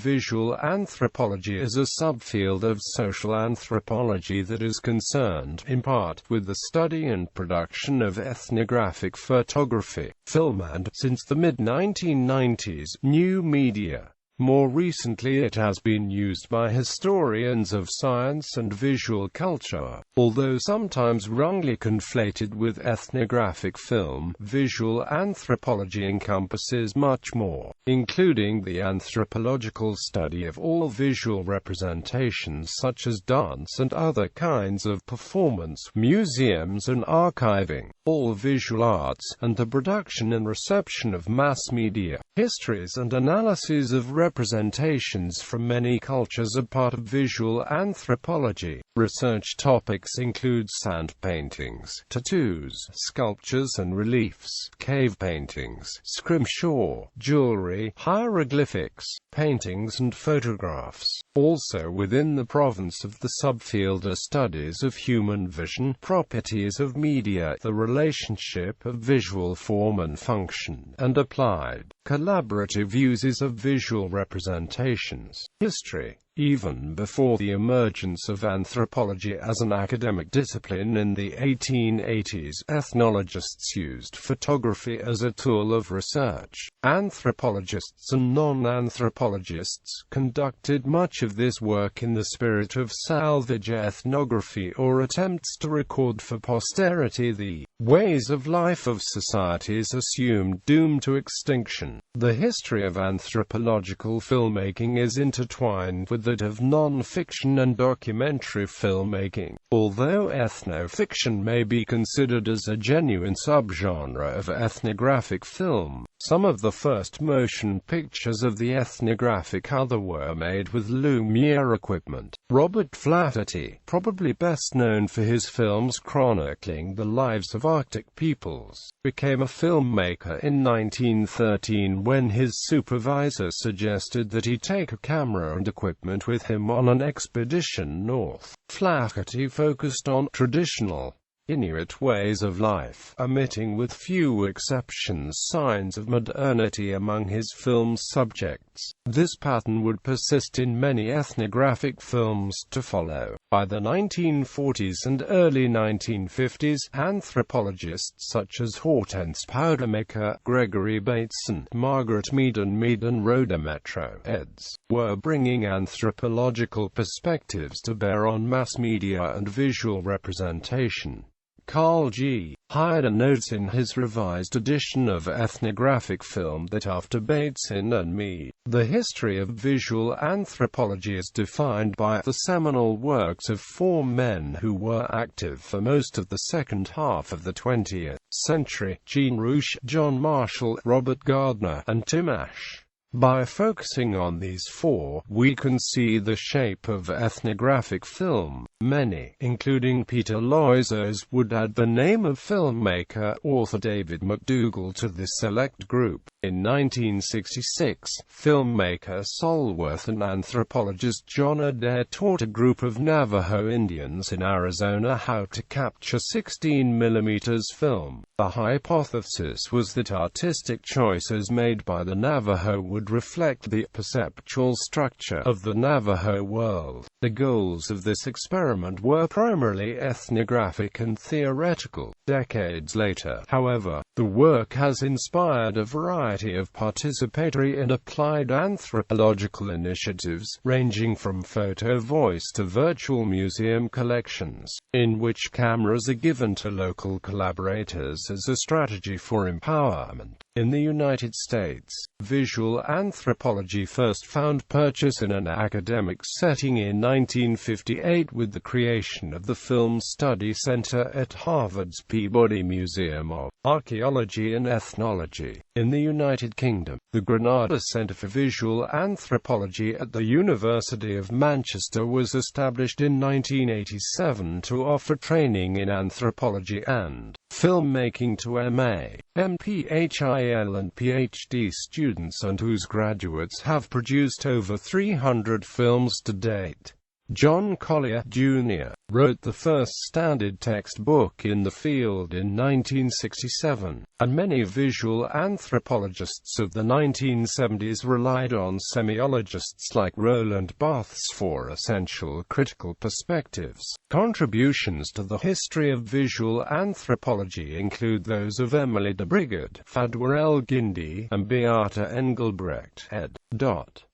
Visual anthropology is a subfield of social anthropology that is concerned, in part, with the study and production of ethnographic photography, film and, since the mid-1990s, new media. More recently it has been used by historians of science and visual culture, although sometimes wrongly conflated with ethnographic film. Visual anthropology encompasses much more, including the anthropological study of all visual representations such as dance and other kinds of performance, museums and archiving, all visual arts, and the production and reception of mass media. Histories and analyses of representations from many cultures are part of visual anthropology. Research topics include sand paintings, tattoos, sculptures and reliefs, cave paintings, scrimshaw, jewelry, hieroglyphics, paintings and photographs. Also within the province of the subfield are studies of human vision, properties of media, the relationship of visual form and function, and applied, collaborative uses of visual representations. History. Even before the emergence of anthropology as an academic discipline in the 1880s, ethnologists used photography as a tool of research. Anthropologists and non-anthropologists conducted much of this work in the spirit of salvage ethnography or attempts to record for posterity the ways of life of societies assumed doomed to extinction. The history of anthropological filmmaking is intertwined with that of non-fiction and documentary filmmaking. Although ethno-fiction may be considered as a genuine subgenre of ethnographic film, some of the first motion pictures of the ethnographic other were made with Lumiere equipment. Robert Flaherty, probably best known for his films chronicling the lives of Arctic peoples, became a filmmaker in 1913 when his supervisor suggested that he take a camera and equipment with him on an expedition north. Flaherty focused on traditional Inuit ways of life, omitting with few exceptions signs of modernity among his film's subjects. This pattern would persist in many ethnographic films to follow. By the 1940s and early 1950s, anthropologists such as Hortense Powdermaker, Gregory Bates and Margaret Mead and Rhoda Metro eds were bringing anthropological perspectives to bear on mass media and visual representation. Carl G. Hyder notes in his revised edition of ethnographic film that after Bateson and Mead, the history of visual anthropology is defined by the seminal works of four men who were active for most of the second half of the 20th century: Jean Rouch, John Marshall, Robert Gardner, and Tim Ash. By focusing on these four, we can see the shape of ethnographic film. Many, including Peter Loisers, would add the name of filmmaker, author David McDougall to this select group. In 1966, filmmaker Solworth and anthropologist John Adair taught a group of Navajo Indians in Arizona how to capture 16mm film. The hypothesis was that artistic choices made by the Navajo would reflect the perceptual structure of the Navajo world. The goals of this experiment were primarily ethnographic and theoretical. Decades later, however, the work has inspired a variety of participatory and applied anthropological initiatives, ranging from photo voice to virtual museum collections, in which cameras are given to local collaborators as a strategy for empowerment. In the United States, visual anthropology first found purchase in an academic setting in 1958 with the creation of the Film Study Center at Harvard's Peabody Museum of Archaeology and Ethnology. In the United Kingdom, the Granada Center for Visual Anthropology at the University of Manchester was established in 1987 to offer training in anthropology and filmmaking to MA, MPhil and PhD students, and whose graduates have produced over 300 films to date. John Collier, Jr., wrote the first standard textbook in the field in 1967. and many visual anthropologists of the 1970s relied on semiologists like Roland Barthes for essential critical perspectives. Contributions to the history of visual anthropology include those of Emily de Brigard, Fadwa El-Gindi, and Beata Engelbrecht, ed.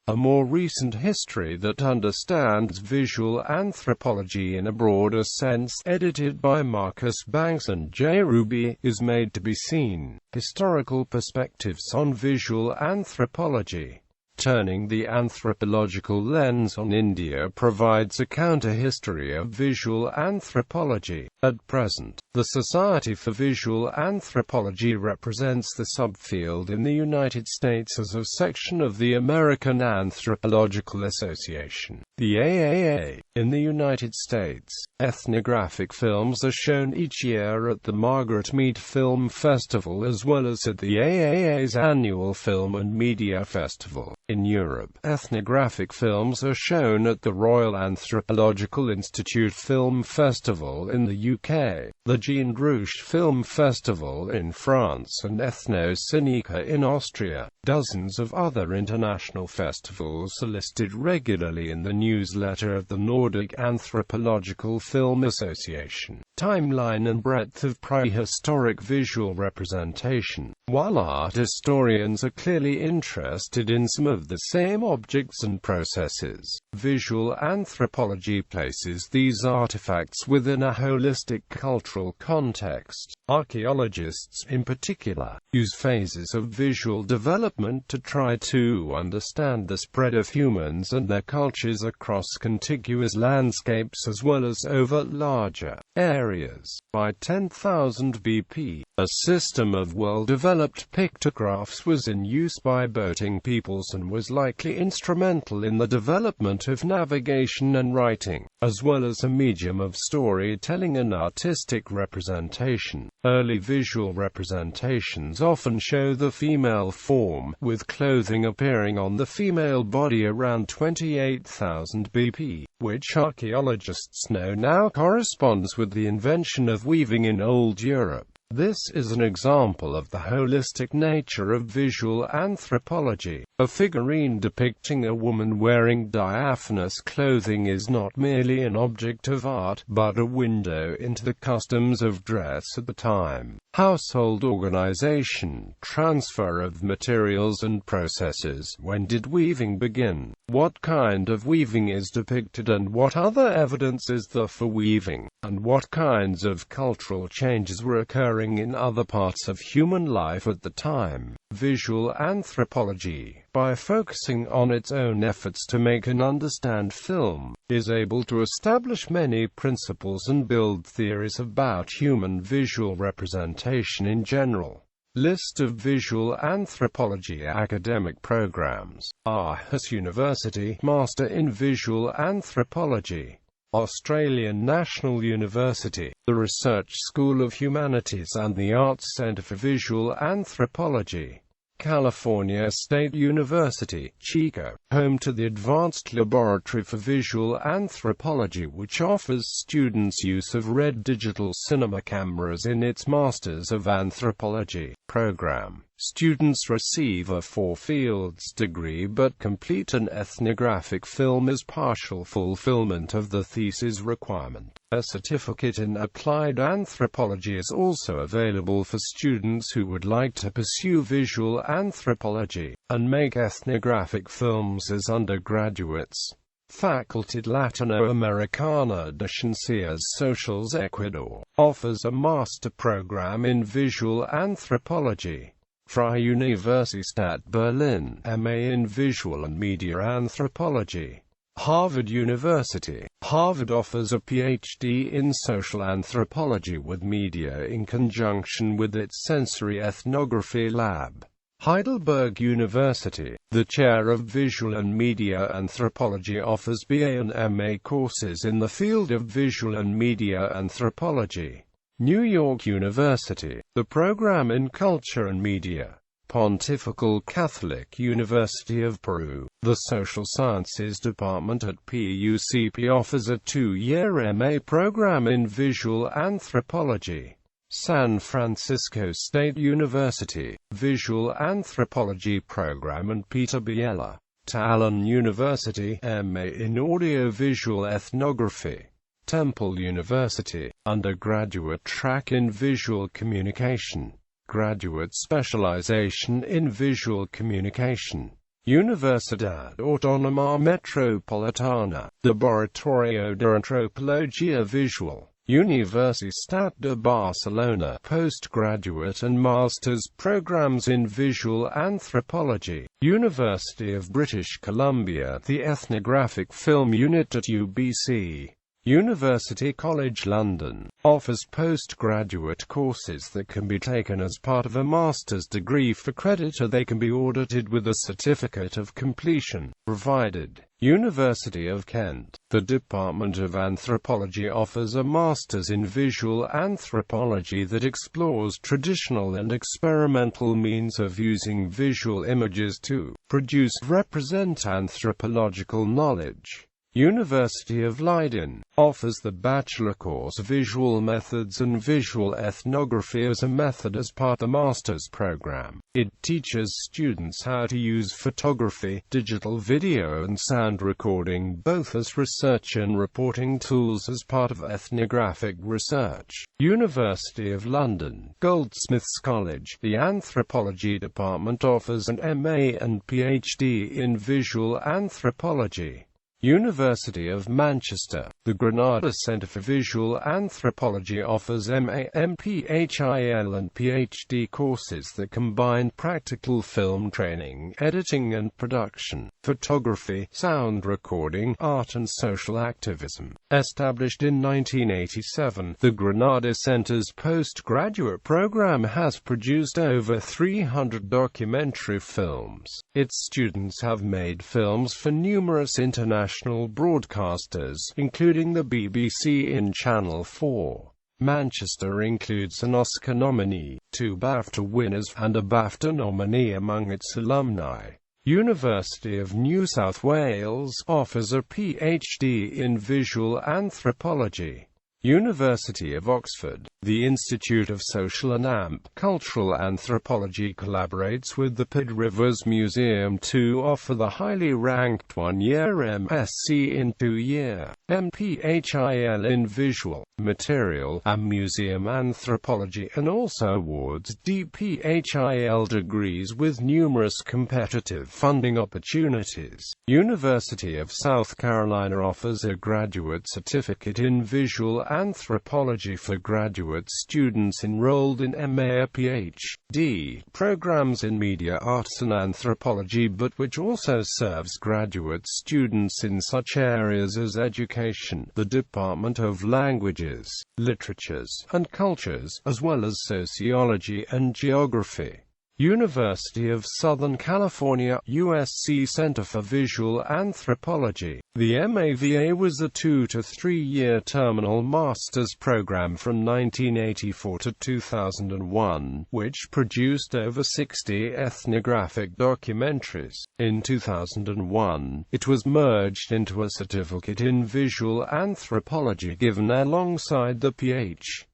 A more recent history that understands visual anthropology in a broader sense, edited by Marcus Banks and J. Ruby, is made to be seen. Historical Perspectives on Visual Anthropology. Turning the anthropological lens on India provides a counter-history of visual anthropology. At present, the Society for Visual Anthropology represents the subfield in the United States as a section of the American Anthropological Association, the AAA. In the United States, ethnographic films are shown each year at the Margaret Mead Film Festival as well as at the AAA's annual Film and Media Festival. In Europe, ethnographic films are shown at the Royal Anthropological Institute Film Festival in the UK, the Jean Rouch Film Festival in France and Ethno-Cineca in Austria. Dozens of other international festivals are listed regularly in the newsletter of the Nordic Anthropological Film Association. Timeline and breadth of prehistoric visual representation. While art historians are clearly interested in some of the same objects and processes, visual anthropology places these artifacts within a holistic cultural context. Archaeologists, in particular, use phases of visual development to try to understand the spread of humans and their cultures across contiguous landscapes as well as over larger areas. By 10,000 BP, a system of well-developed pictographs was in use by boating peoples and was likely instrumental in the development of navigation and writing, as well as a medium of storytelling and artistic representation. Early visual representations often show the female form, with clothing appearing on the female body around 28,000 BP, which archaeologists know now corresponds with the invention of weaving in Old Europe. This is an example of the holistic nature of visual anthropology. A figurine depicting a woman wearing diaphanous clothing is not merely an object of art, but a window into the customs of dress at the time. Household organization, transfer of materials and processes. When did weaving begin? What kind of weaving is depicted and what other evidence is there for weaving? And what kinds of cultural changes were occurring in other parts of human life at the time? Visual anthropology, by focusing on its own efforts to make and understand film, is able to establish many principles and build theories about human visual representation in general. List of visual anthropology academic programs. Aarhus University, Master in Visual Anthropology. Australian National University, the Research School of Humanities and the Arts Centre for Visual Anthropology. California State University, Chico, home to the Advanced Laboratory for Visual Anthropology, which offers students use of RED digital cinema cameras in its Masters of Anthropology program. Students receive a 4 fields degree but complete an ethnographic film as partial fulfillment of the thesis requirement. A certificate in applied anthropology is also available for students who would like to pursue visual anthropology and make ethnographic films as undergraduates. Facultad Latinoamericana de Ciencias Sociales Ecuador offers a master program in visual anthropology. Freie Universität Berlin, MA in Visual and Media Anthropology. Harvard University. Harvard offers a PhD in social anthropology with media in conjunction with its sensory ethnography lab. Heidelberg University. The Chair of Visual and Media Anthropology offers BA and MA courses in the field of visual and media anthropology. New York University. The program in Culture and Media. Pontifical Catholic University of Peru. The Social Sciences Department at PUCP offers a 2-year MA program in Visual Anthropology. San Francisco State University, Visual Anthropology Program, and Peter Biella, Tallinn University, MA in Audio-Visual Ethnography, Temple University, undergraduate track in Visual Communication, graduate specialization in Visual Communication, Universidad Autónoma Metropolitana, Laboratorio de Antropología Visual, Universitat de Barcelona, postgraduate and master's programs in Visual Anthropology, University of British Columbia, the Ethnographic Film Unit at UBC. University College London offers postgraduate courses that can be taken as part of a master's degree for credit, or they can be audited with a certificate of completion provided. University of Kent, the Department of Anthropology offers a master's in visual anthropology that explores traditional and experimental means of using visual images to produce, represent anthropological knowledge. University of Leiden offers the bachelor course Visual Methods and Visual Ethnography as a method as part of the master's program. It teaches students how to use photography, digital video and sound recording both as research and reporting tools as part of ethnographic research. University of London, Goldsmiths College, the Anthropology Department offers an MA and PhD in Visual Anthropology. University of Manchester, the Granada Centre for Visual Anthropology offers MA, MPhil and PhD courses that combine practical film training, editing and production, photography, sound recording, art and social activism. Established in 1987, the Granada Centre's postgraduate program has produced over 300 documentary films. Its students have made films for numerous international broadcasters, including the BBC in Channel 4. Manchester includes an Oscar nominee, 2 BAFTA winners, and a BAFTA nominee among its alumni. University of New South Wales offers a PhD in Visual Anthropology. University of Oxford, the Institute of Social and Cultural Anthropology collaborates with the Pied Rivers Museum to offer the highly ranked 1-year MSc in 2-year MPhil in Visual, Material, and Museum Anthropology, and also awards DPhil degrees with numerous competitive funding opportunities. University of South Carolina offers a graduate certificate in Visual Anthropology for graduate students enrolled in MA or PhD programs in media arts and anthropology, but which also serves graduate students in such areas as education, the Department of Languages, Literatures, and Cultures, as well as sociology and geography. University of Southern California, USC Center for Visual Anthropology. The MAVA was a 2- to 3-year terminal master's program from 1984 to 2001, which produced over 60 ethnographic documentaries. In 2001, it was merged into a certificate in visual anthropology given alongside the PhD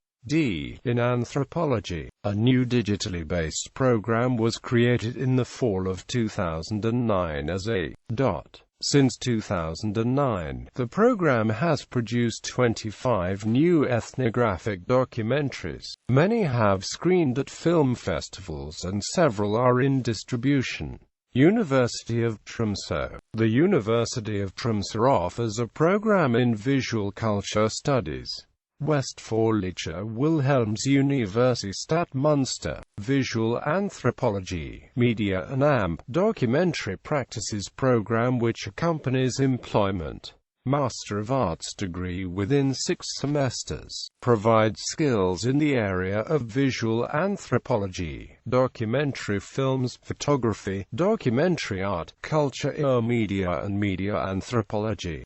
in anthropology. A new digitally based program was created in the fall of 2009 as a Since 2009, the program has produced 25 new ethnographic documentaries. Many have screened at film festivals and several are in distribution. University of Tromsø. The University of Tromsø offers a program in visual culture studies. Westfälische Wilhelms-Universität Münster, Visual Anthropology, Media and Documentary Practices program which accompanies employment. Master of Arts degree within 6 semesters. Provides skills in the area of visual anthropology, documentary films, photography, documentary art, culture, media and media anthropology.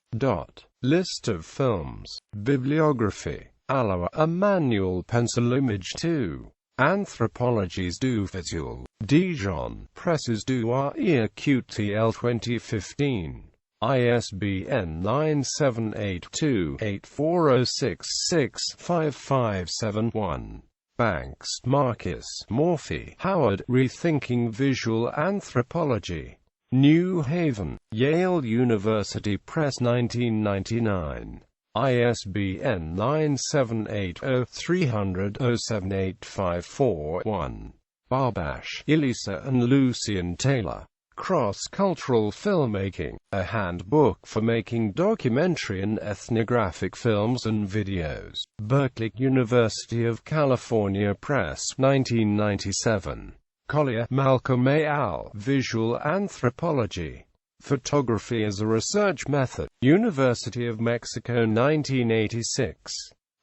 List of films. Bibliography. Alloa, a manual pencil image 2. Anthropologies du Visual. Dijon, Presses du EQTL 2015. ISBN 9782840665571. Banks, Marcus, Morphy, Howard, Rethinking Visual Anthropology. New Haven, Yale University Press 1999. ISBN 978-0300-07854-1. Barbash, Elisa and Lucian Taylor. Cross-Cultural Filmmaking, a handbook for making documentary and ethnographic films and videos. Berkeley, University of California Press, 1997. Collier, Malcolm A. al. Visual Anthropology. Photography as a Research Method. University of Mexico, 1986.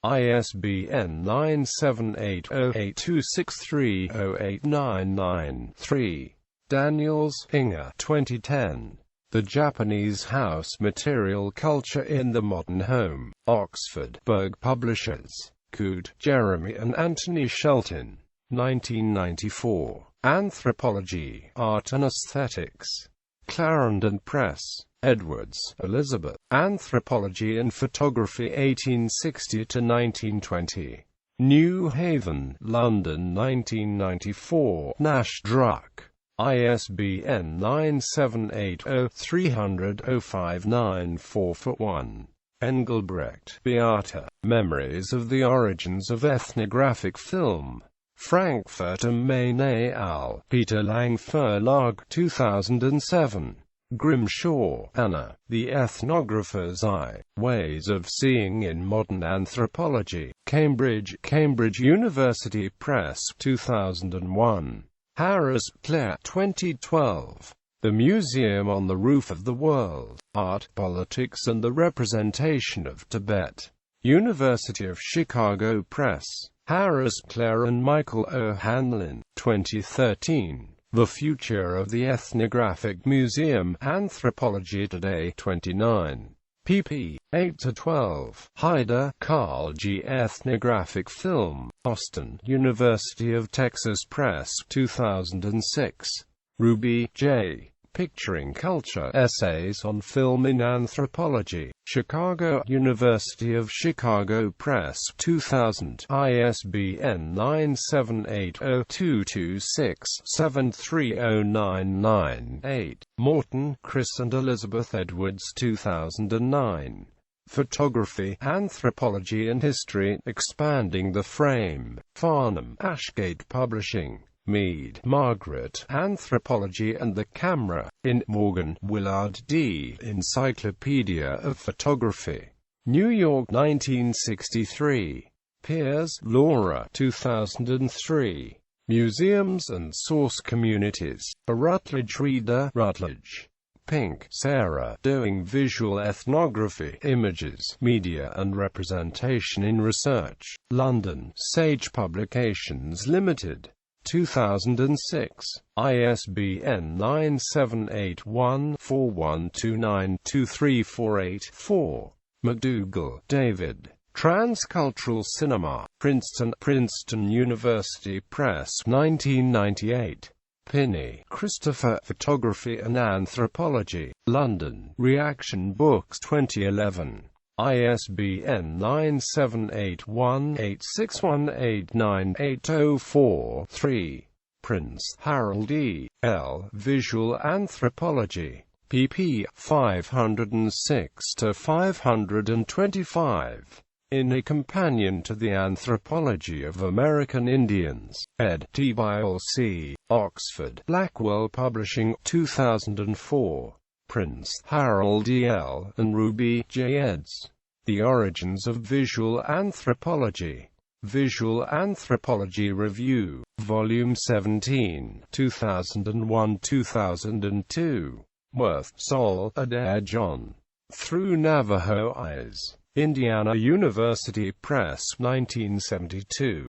ISBN 978-0826308993. Daniels, Inga, 2010. The Japanese House Material Culture in the Modern Home. Oxford, Berg Publishers. Coode, Jeremy and Anthony Shelton. 1994. Anthropology, Art and Aesthetics. Clarendon Press. Edwards, Elizabeth. Anthropology and Photography 1860–1920. New Haven, London 1994. Nash Druck. ISBN 978-0300-05944-1. Engelbrecht, Beata. Memories of the Origins of Ethnographic Film. Frankfurt am Main et al. Peter Lang Verlag, 2007. Grimshaw, Anna. The Ethnographer's Eye. Ways of Seeing in Modern Anthropology. Cambridge, Cambridge University Press, 2001. Harris, Claire, 2012. The Museum on the Roof of the World. Art, Politics and the Representation of Tibet. University of Chicago Press. Harris, Claire and Michael O'Hanlon, 2013. The Future of the Ethnographic Museum, Anthropology Today, 29. pp. 8–12. Hyder, Carl G. Ethnographic Film. Austin, University of Texas Press, 2006. Ruby, J. Picturing Culture, Essays on Film in Anthropology. Chicago, University of Chicago Press, 2000. ISBN 978-0226-73099-8. Morton, Chris and Elizabeth Edwards, 2009. Photography, Anthropology and History, Expanding the Frame. Farnham, Ashgate Publishing. Mead, Margaret, Anthropology and the Camera. In Morgan, Willard D. Encyclopedia of Photography. New York, 1963. Piers, Laura, 2003. Museums and Source Communities. A Rutledge Reader, Rutledge. Pink, Sarah, Doing Visual Ethnography, Images, Media and Representation in Research. London, Sage Publications Limited. 2006. ISBN 978-1412923484. McDougall, David. Transcultural Cinema. Princeton University Press, 1998. Pinney, Christopher. Photography and Anthropology. London, Reaction Books, 2011. ISBN 978-1861898043. Prince, Harold E. L. Visual Anthropology. pp. 506–525. In A Companion to the Anthropology of American Indians. Ed. T. Byle C. Oxford, Blackwell Publishing, 2004. Prince, Harold E. L. and Ruby J. eds. The Origins of Visual Anthropology. Visual Anthropology Review, Volume 17, 2001–2002. Worth, Sol, Adair John. Through Navajo Eyes. Indiana University Press, 1972.